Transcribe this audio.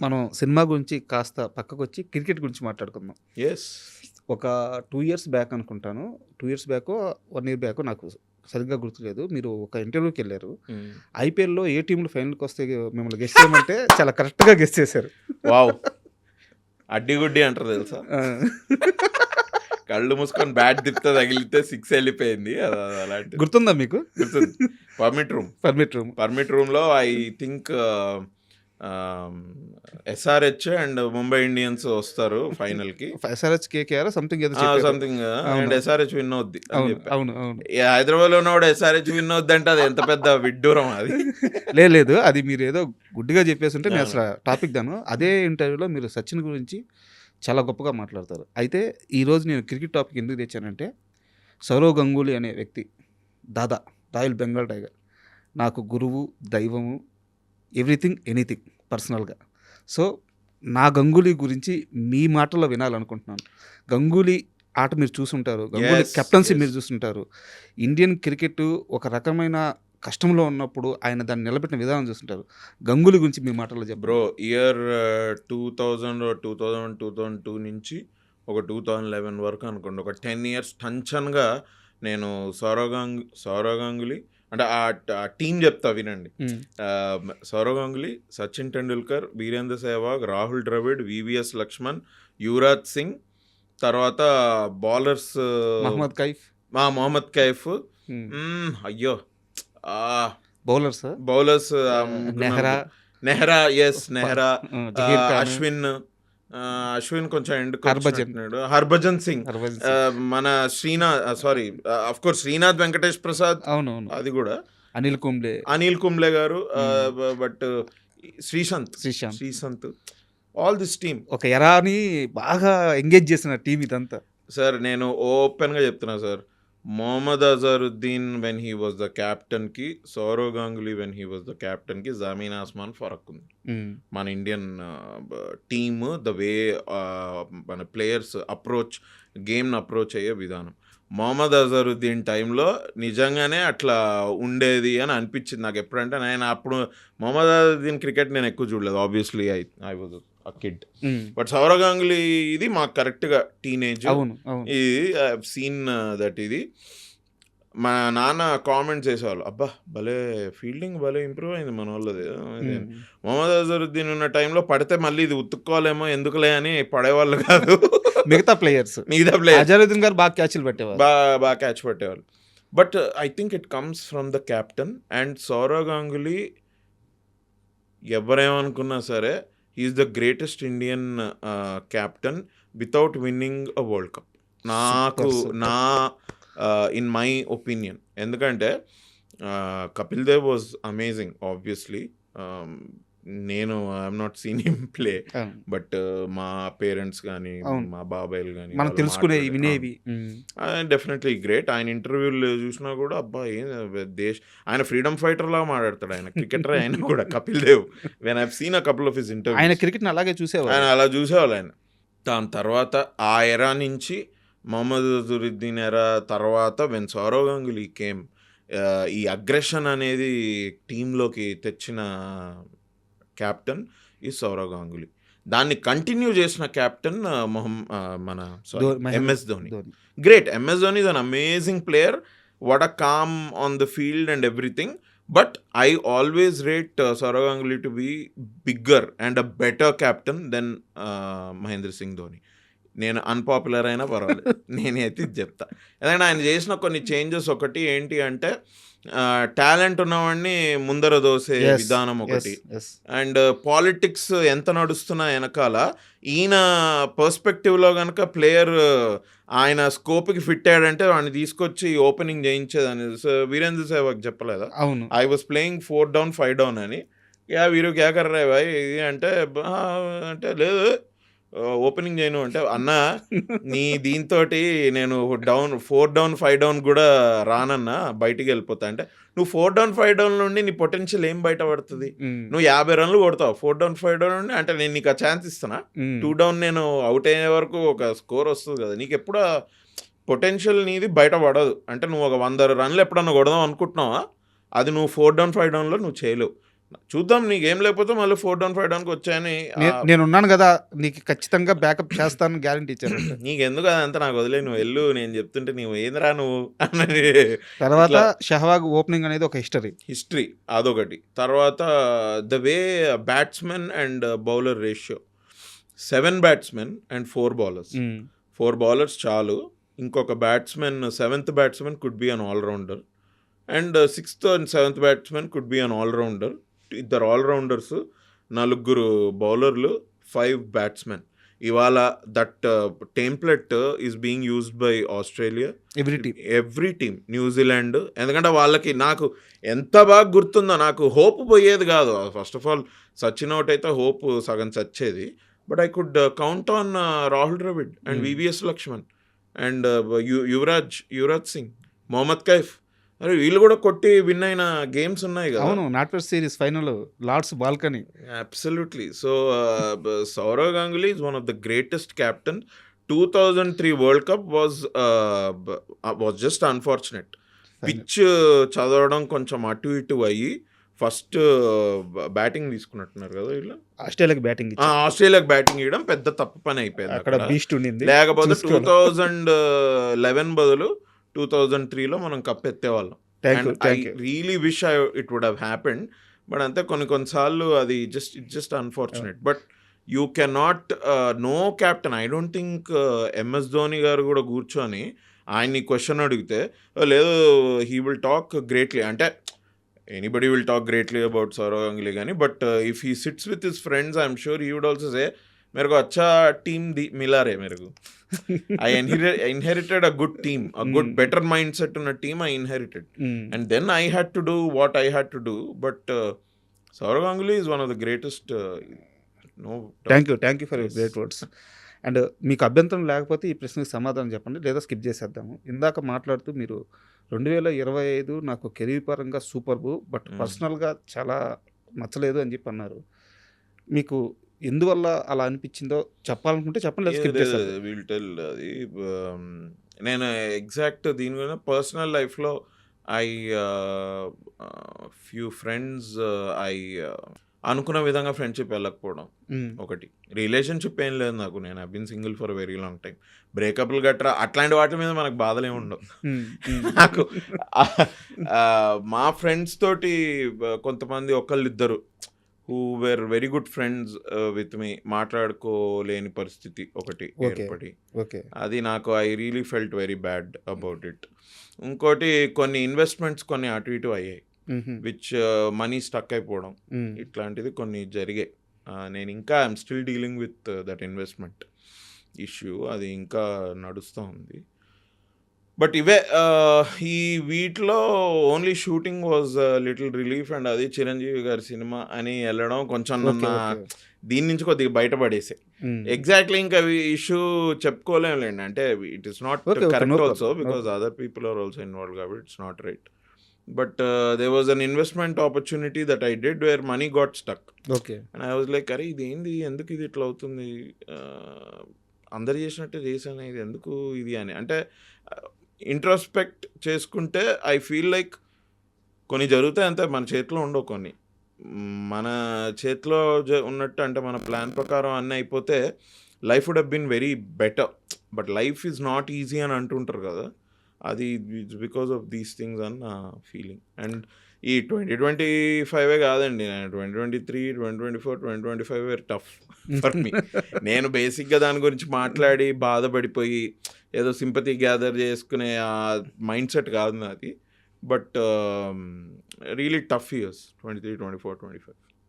మనం సినిమా గురించి కాస్త పక్కకొచ్చి క్రికెట్ గురించి మాట్లాడుకుందాం. యెస్. ఒక 2 ఇయర్స్ బ్యాక్ అనుకుంటాను. 2 ఇయర్స్ బ్యాకో, 1 ఇయర్ బ్యాకో నాకు సరిగ్గా గుర్తులేదు. మీరు ఒక ఇంటర్వ్యూకెళ్లారు. ఐపీఎల్‌లో ఏ టీమ్‌లు ఫైనల్‌కొస్తే మిమ్మల్ని గెస్ చేయమంటే చాలా కరెక్ట్‌గా గెస్ చేశారు. వావ్! అడ్డిగుడ్డి అంటారు తెలుసా? ఆ! కళ్ళు మూసుకొని బ్యాట్ తిప్పితే తగిలితే 6 వెళ్ళిపోయింది. అలాంటిది. గుర్తుందా మీకు? గుర్తుంది. Permit room. Permit room. Permit రూమ్‌లో I think SRH and Mumbai Indians వస్తారు ఫైనల్‌కి. ఎస్ఆర్‌హెచ్, కేకేఆర్ సంథింగ్ ఏదో చెప్పారు. సంథింగ్ అండ్ ఎస్ఆర్‌హెచ్ విన్ అవుద్ది అని అవును. చెప్పా. అవును. అవును. హైదరాబాద్‌లో ఉన్నవాడు ఎస్ఆర్‌హెచ్ విన్ అవుద్దంటే అది ఎంత పెద్ద విడ్డూరం అది. లేదు. అది మీరేదో గుడ్డిగా చెప్పేసుంటే నేను అసలు టాపిక్ దాను. అదే ఇంటర్వ్యూలో మీరు సచిన్ గురించి చాలా గొప్పగా మాట్లాడతారు. అయితే ఈరోజు నేను క్రికెట్ టాపిక్ ఎందుకు తెచ్చానంటే, సౌరవ్ గంగూలీ అనే వ్యక్తి, దాదా, రాయల్ బెంగాల్ టైగర్, నాకు గురువు, దైవము, ఎవ్రీథింగ్, ఎనీథింగ్ పర్సనల్‌గా. సో, నా గంగూలీ గురించి మీ మాటల్లో వినాలనుకుంటున్నాను. గంగూలీ ఆట మీరు చూసుంటారు. Ganguly Yes, captaincy yes. మీరు చూసుంటారు. ఇండియన్ క్రికెట్ ఒక రకమైన కష్టంలో ఉన్నప్పుడు ఆయన దాన్ని నిలబెట్టిన విధానం చూసుంటారు. గంగూలీ గురించి మీ మాటల్లో చెప్పండి. బ్రో ఇయర్ 2000 2002 నుంచి ఒక 2011 వరకు అనుకోండి, ఒక 10 ఇయర్స్ టంచన్గా నేను సౌరవ్ గంగూలీ అంటే ఆ టీం చెప్తా వినండి. సౌరవ్ గంగూలీ, సచిన్ టెండూల్కర్, వీరేంద్ర సెహ్వాగ్, రాహుల్ ద్రవిడ్, వివిఎస్ లక్ష్మణ్, యువరాజ్ సింగ్, తర్వాత బౌలర్స్ మొహమ్మద్ కైఫ్, అయ్యో బౌలర్స్ బౌలర్స్ నెహ్రా, నెహ్రా, జహీర్ ఖాన్, అశ్విన్ కొంచెం ఎండ్ హర్భజన్. హర్భజన్ సింగ్, మన ఆఫ్ కోర్స్ శ్రీనాథ్ వెంకటేష్ ప్రసాద్, అవునవును, అది కూడా అనిల్ కుంబ్లే గారు, but Sreesanth, all this team ఒక ఎరాని బాగా ఎంగేజ్ చేసిన టీం ఇదంతా. సార్ నేను ఓపెన్గా చెప్తున్నా sir, Mohammad Azharuddin when he was the క్యాప్టెన్కి, Sourav Ganguly when he was the క్యాప్టెన్కి జమీన్ ఆస్మాన్ ఫరక్ ఉంది. మన ఇండియన్ టీమ్ ద వే మన ప్లేయర్స్ గేమ్ని అప్రోచ్ అయ్యే విధానం, మొహమ్మద్ అజరుద్దీన్ టైంలో నిజంగానే అట్లా ఉండేది అని అనిపించింది నాకు. ఎప్పుడంటే నేను అప్పుడు మొహమ్మద్ అజరుద్దీన్ క్రికెట్ నేను ఎక్కువ చూడలేదు, obviously I was a kid. But Sourav Ganguly ఇది మాకు కరెక్ట్గా టీనేజ్. ఇది ఐ హావ్ సీన్ దట్. ఇది మా నాన్న కామెంట్స్ చేసేవాళ్ళు, అబ్బా భలే ఫీల్డింగ్ భలే ఇంప్రూవ్ అయింది మన వాళ్ళది. మొహమ్మద్ అజరుద్దీన్ ఉన్న టైంలో పడితే మళ్ళీ ఇది ఉతుక్కోవాలేమో ఎందుకులే అని పడేవాళ్ళు కాదు. మిగతా ప్లేయర్స్ అజరుద్దీన్ గారు బాగా క్యాచ్లు పెట్టేవాళ్ళు, బాగా క్యాచ్ పెట్టేవాళ్ళు. But I think it comes from the captain. And Sourav Ganguly ఎవరేమనుకున్నా సరే is the greatest Indian captain without winning a world cup, in my opinion. ఎందుకంటే Kapil Dev was amazing obviously. నేను I'm not seen him play, but మా parents కానీ మా బాబాయ్లు కానీ మనం తెలుసుకునేవి వినేవి definitely great. ఆయన ఇంటర్వ్యూలు చూసినా కూడా అబ్బా ఏం ఆయన ఫ్రీడమ్ ఫైటర్ లాగా మాట్లాడతాడు. ఆయన క్రికెటర్ ఆయన కూడా, Kapil Dev. When I have seen a couple of his interviews, ఆయన క్రికెట్ అలాగే చూసేవాళ్ళు, ఆయన అలా చూసేవాళ్ళు. ఆయన దాని తర్వాత ఆ ఎరా నుంచి మొహమ్మద్ అజరుద్దీన్ ఎరా తర్వాత వెన్ సౌరవ్ గంగూలీ కేమ్, ఈ అగ్రెషన్ అనేది టీంలోకి తెచ్చిన క్యాప్టెన్ ఈ సౌరవ్ గంగూలీ. దాన్ని కంటిన్యూ చేసిన captain MS Dhoni. Great. MS Dhoni is an amazing player, what a calm on the field and everything. But I always rate Sourav Ganguly to be bigger and a better captain than Mahendra Singh Dhoni. నేను unpopular అయినా పర్వాలేదు, నేనైతే ఇది చెప్తా. ఎందుకంటే ఆయన చేసిన కొన్ని చేంజెస్, ఒకటి ఏంటి అంటే టాలెంట్ ఉన్నవాడిని ముందర దోసే విధానం ఒకటి. అండ్ పాలిటిక్స్ ఎంత నడుస్తున్నా వెనకాల ఈయన పర్స్పెక్టివ్లో కనుక ప్లేయర్ ఆయన స్కోప్కి ఫిట్ అయ్యాడంటే వాడిని తీసుకొచ్చి ఓపెనింగ్ చేయించేదని. వీరేంద్ర సెహ్వాగ్ చెప్పలేదా, I was playing 4 down 5 down అని, వీరు క్యా కర్ రే భాయ్ ఇది అంటే లేదు ఓపెనింగ్ చేయను అంటే, అన్నా నీ దీంతో నేను 4 down 5 down కూడా రానన్నా, బయటికి వెళ్ళిపోతా అంటే, నువ్వు 4 down 5 down నుండి నీ పొటెన్షియల్ ఏం బయటపడుతుంది? నువ్వు 50 runs కొడతావు 4 down 5 down నుండి అంటే, నేను నీకు ఆ ఛాన్స్ ఇస్తానా? 2 down నేను అవుట్ అయ్యే వరకు ఒక స్కోర్ వస్తుంది కదా, నీకు ఎప్పుడు పొటెన్షియల్ నీది బయటపడదు. అంటే నువ్వు ఒక 100 runs ఎప్పుడన్నా కొడదాం అనుకుంటున్నావా, అది నువ్వు 4 down 5 downలో నువ్వు చేయలేవు. చూద్దాం, నీకేం లేకపోతే మళ్ళీ 4 డౌన్ 5 డౌన్కి వచ్చాయని నేనున్నాను కదా నీకు ఖచ్చితంగా బ్యాకప్ చేస్తాను గ్యారంటీ ఇచ్చారంట. నీకెందుకు అదంతా నాకు వదిలే, నువ్వు వెళ్ళు, నేను చెప్తుంటే నువ్వు ఏందిరా నువ్వు అని. తర్వాత షహవాగ్ ఓపెనింగ్ అనేది ఒక హిస్టరీ అదొకటి. తర్వాత the way batsmen and bowler ratio, 7 batsmen and 4 bowlers. 4 bowlers చాలు, ఇంకొక batsmen 7th batsmen could be an allrounder and 6th and 7th batsmen could be an allrounder. 2 allrounders, 4 బౌలర్లు, 5 బ్యాట్స్మెన్. ఇవాళ that template is being used by Australia, every team, New Zealand. ఎందుకంటే వాళ్ళకి నాకు ఎంత బాగా గుర్తుందో, నాకు హోప్ పోయేది కాదు. First of all Sachin out అయితే హోప్ సగం చచ్చేది. But I could count on Rahul Dravid and VVS Laxman and Yuvraj Singh, Mohammad Kaif. అరే వీళ్ళు కూడా కొట్టి విన్ అయిన గేమ్స్ ఉన్నాయి కదా. అవును, NatWest series final Lord's balcony. Absolutely. So Sourav Ganguly is one of the greatest captain. 2003 world cup was just unfortunate. Pitch చదవడం కొంచెం అటు ఇటు అయ్యి ఫస్ట్ బ్యాటింగ్ తీసుకున్నట్టున్నారు కదా వీళ్ళు. ఆస్ట్రేలియాకి బ్యాటింగ్ ఇవ్వడం పెద్ద తప్పు పని అయిపోయింది అక్కడ. బీస్ట్ ఉండింది. లేకపోతే 2011 బదులు 2003లో మనం కప్ ఎత్తేవాళ్ళం. I really wish it would have happened. But అంతే, కొన్నిసార్లు అది just unfortunate. But you can not know captain. I don't think MS Dhoni garu కూడా కూర్చొని ఆయన్ని క్వశ్చన్ అడిగితే లేదు హీ విల్ టాక్ గ్రేట్లీ, అంటే anybody will talk greatly about Sourav Ganguly కానీ, but if he sits with his friends I'm sure he would also say मेरे को अच्छा टीम मिला रे मेरे को. I inherited a good team, a good better mindset in a team I inherited. And then I had to do what I had to do. But Saurav Ganguly is one of the greatest. Thank you for your great words. And మీకు అభ్యంతరం లేకపోతే ఈ ప్రశ్నకి సమాధానం చెప్పండి, లేదా skip చేసేద్దాము. ఇందాక మాట్లాడుతూ మీరు 2025 నాకు కెరీర్ పరంగా సూపర్బు, బట్ పర్సనల్గా చాలా నచ్చలేదు అని చెప్పి అన్నారు. మీకు ఎందువల్ల అలా అనిపించిందో చెప్పాలనుకుంటే చెప్పండి. Will tell. అది నేను ఎగ్జాక్ట్ దీని మీద పర్సనల్ లైఫ్లో ఫ్యూ ఫ్రెండ్స్ అనుకున్న విధంగా ఫ్రెండ్షిప్ వెళ్ళకపోవడం ఒకటి. రిలేషన్షిప్ ఏం లేదు నాకు, నేను I been single for very long time. బ్రేకప్లు గట్రా అట్లాంటి వాటి మీద మనకు బాధలే ఉండవు. నాకు మా ఫ్రెండ్స్ తోటి కొంతమంది ఒకళ్ళిద్దరు who were very good friends with me మాట్లాడుకోలేని పరిస్థితి ఒకటి ఏర్పడి, అది నాకు I really felt very bad about it. ఇంకోటి కొన్ని ఇన్వెస్ట్మెంట్స్ కొన్ని అటు ఇటు అయ్యాయి, విచ్ మనీ స్టక్ అయిపోవడం, ఇట్లాంటిది కొన్ని జరిగాయి. నేను ఇంకా I'm still dealing with that investment issue, అది ఇంకా నడుస్తూ ఉంది. బట్ ఇవే ఈ వీటిలో only shooting was little relief. And అది చిరంజీవి గారి సినిమా అని వెళ్ళడం కొంచెం దీని నుంచి కొద్దిగా బయటపడేసే. ఎగ్జాక్ట్లీ ఇంకా ఇష్యూ చెప్పుకోలేండి, అంటే it is not correct also because other people are also involve కాబట్టి it's not right. But there was an investment opportunity that I did where money got stuck. And I was like, అరే ఇది ఏంది, ఎందుకు ఇది ఇట్లా అవుతుంది, అందరు చేసినట్టే చేశాను, ఇది ఎందుకు ఇది అని. అంటే ఇంట్రోస్పెక్ట్ చేసుకుంటే ఐ ఫీల్ లైక్ కొన్ని జరుగుతాయి అంతే, మన చేతిలో ఉండవు కొన్ని. మన చేతిలో ఉన్నట్టు అంటే మన ప్లాన్ ప్రకారం అన్నీ అయిపోతే life would have been very better. But life is not easy అని అంటుంటారు కదా, అది it's because of these things అన్న ఫీలింగ్. అండ్ ఈ 2025 కాదండి, 2023, 2024, 2025 వేర్ టఫ్ ఫర్ మీ. నేను బేసిక్గా దాని గురించి మాట్లాడి బాధపడిపోయి ఏదో సింపతి గ్యాదర్ చేసుకునే ఆ మైండ్ సెట్ కాదు నాది. But really tough years 23, 24, 25.